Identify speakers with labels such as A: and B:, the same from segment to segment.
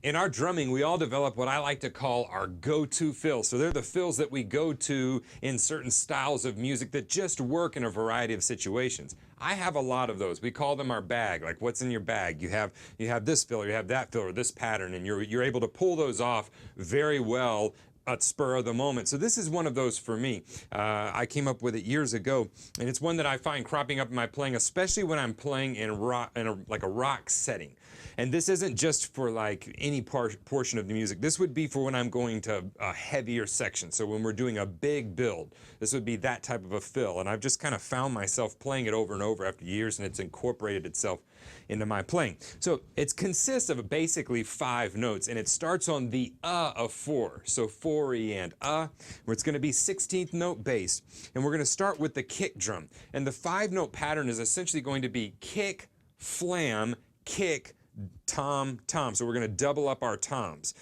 A: In our drumming, we all develop what I like to call our go-to fills. So they're the fills that we go to in certain styles of music that just work in a variety of situations. I have a lot of those. We call them our bag, like what's in your bag. You have this fill, or you have that fill, or this pattern, and you're able to pull those off very well at spur of the moment. So this is one of those for me. I came up with it years ago, and it's one that I find cropping up in my playing, especially when I'm playing in like a rock setting. And this isn't just for like any portion of the music. This would be for when I'm going to a heavier section. So when we're doing a big build, this would be that type of a fill. And I've just kind of found myself playing it over and over after years, and it's incorporated itself into my playing. So it consists of basically 5 notes, and it starts on the of 4. So 4 E and where it's going to be 16th note bass. And we're going to start with the kick drum. And the 5-note pattern is essentially going to be kick, flam, kick, tom, tom. So we're going to double up our toms.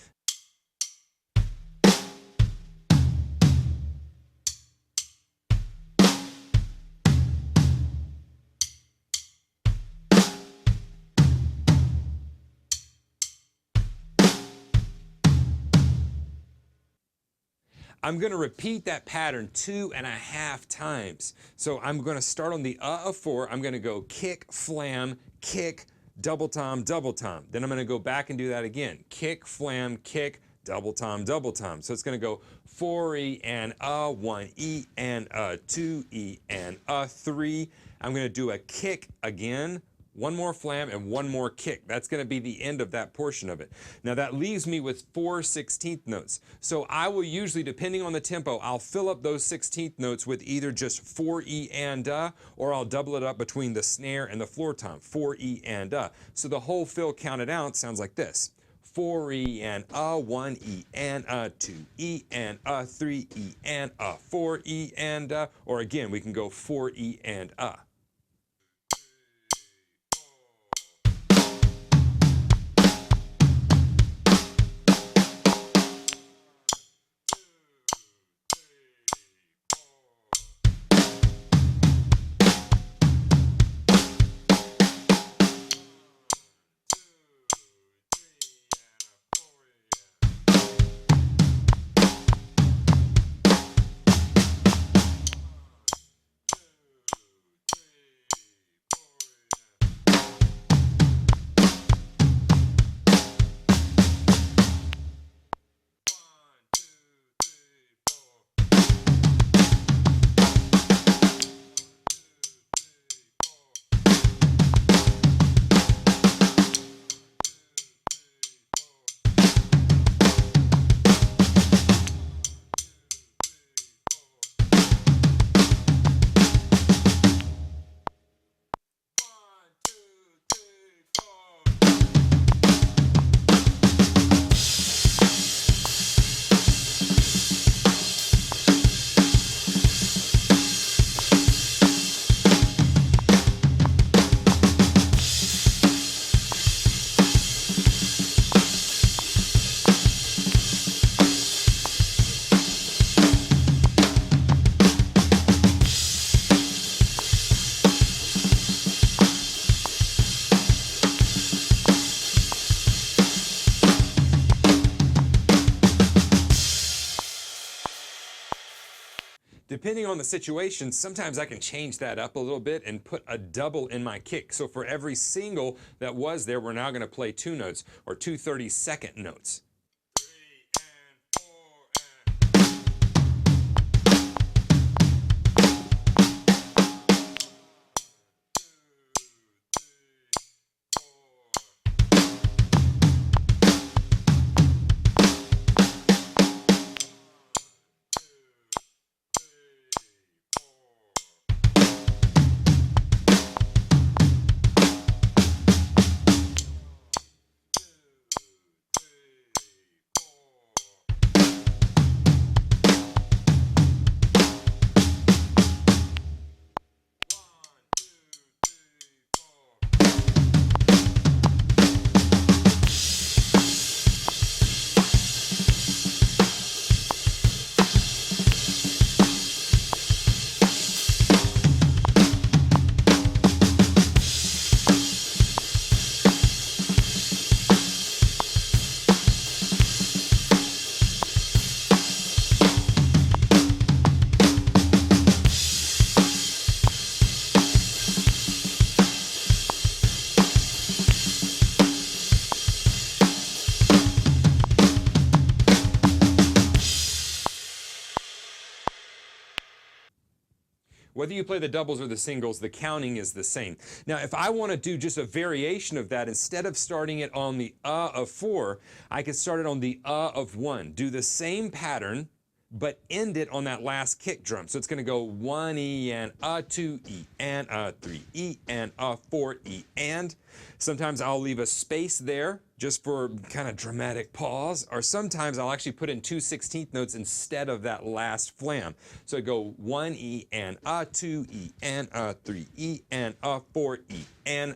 A: I'm going to repeat that pattern 2.5 times. So I'm going to start on the of 4. I'm going to go kick, flam, kick, double tom, double tom. Then I'm going to go back and do that again. Kick, flam, kick, double tom, double tom. So it's going to go 4 E and 1 E and 2 E and 3. I'm going to do a kick again, 1 more flam and 1 more kick. That's going to be the end of that portion of it. Now that leaves me with 4 16th notes. So I will usually, depending on the tempo, I'll fill up those 16th notes with either just 4 E and or I'll double it up between the snare and the floor tom, 4 E and So the whole fill counted out sounds like this. 4 E and 1 E and 2 E and 3 E and 4 E and or again we can go 4 E and Depending on the situation, sometimes I can change that up a little bit and put a double in my kick. So for every single that was there, we're now going to play 2 notes, or 2 32nd notes. Whether you play the doubles or the singles, the counting is the same. Now, if I want to do just a variation of that, instead of starting it on the of 4, I could start it on the of 1. Do the same pattern, but end it on that last kick drum. So it's going to go 1 E and 2 E and 3 E and 4 E and. Sometimes I'll leave a space there just for kind of dramatic pause, or sometimes I'll actually put in 2 16th notes instead of that last flam. So I go 1 E and 2 E and 3 E and 4 E and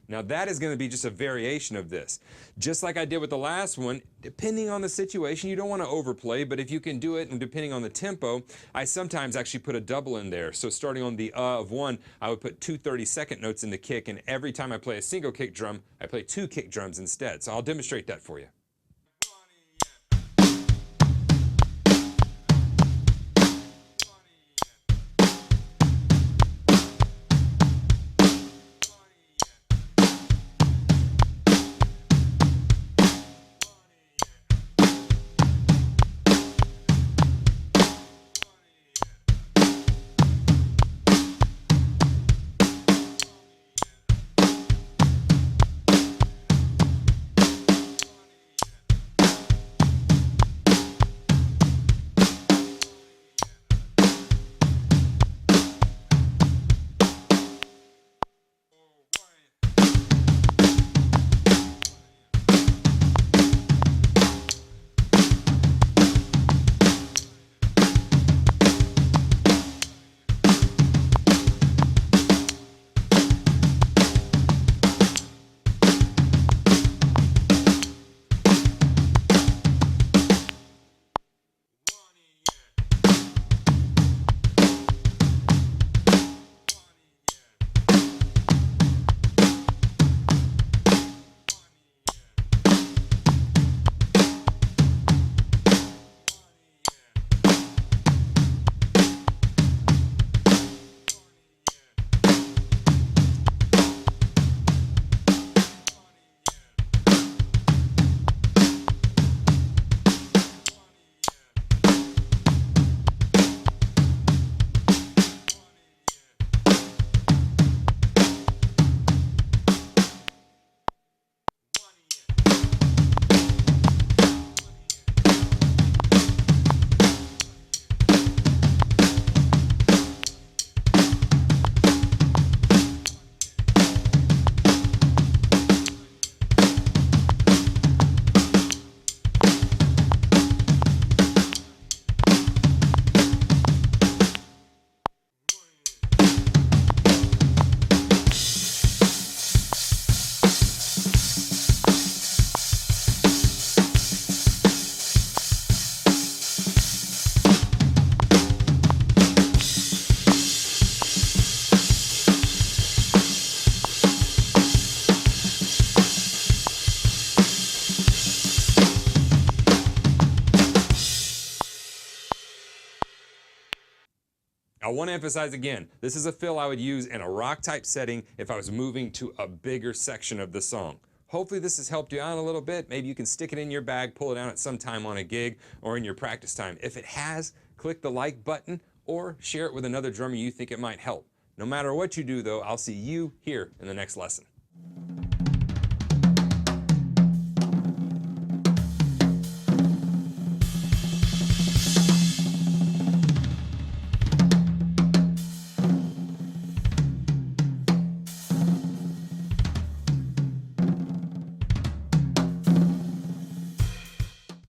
A: Now that is going to be just a variation of this. Just like I did with the last one, depending on the situation, you don't want to overplay, but if you can do it and depending on the tempo, I sometimes actually put a double in there. So starting on the of 1, I would put 2 32nd notes in the kick, and every time I play a single kick drum, I play 2 kick drums instead. So I'll demonstrate that for you. I want to emphasize again, this is a fill I would use in a rock type setting if I was moving to a bigger section of the song. Hopefully this has helped you out a little bit. Maybe you can stick it in your bag, pull it out at some time on a gig or in your practice time. If it has, click the like button or share it with another drummer you think it might help. No matter what you do though, I'll see you here in the next lesson.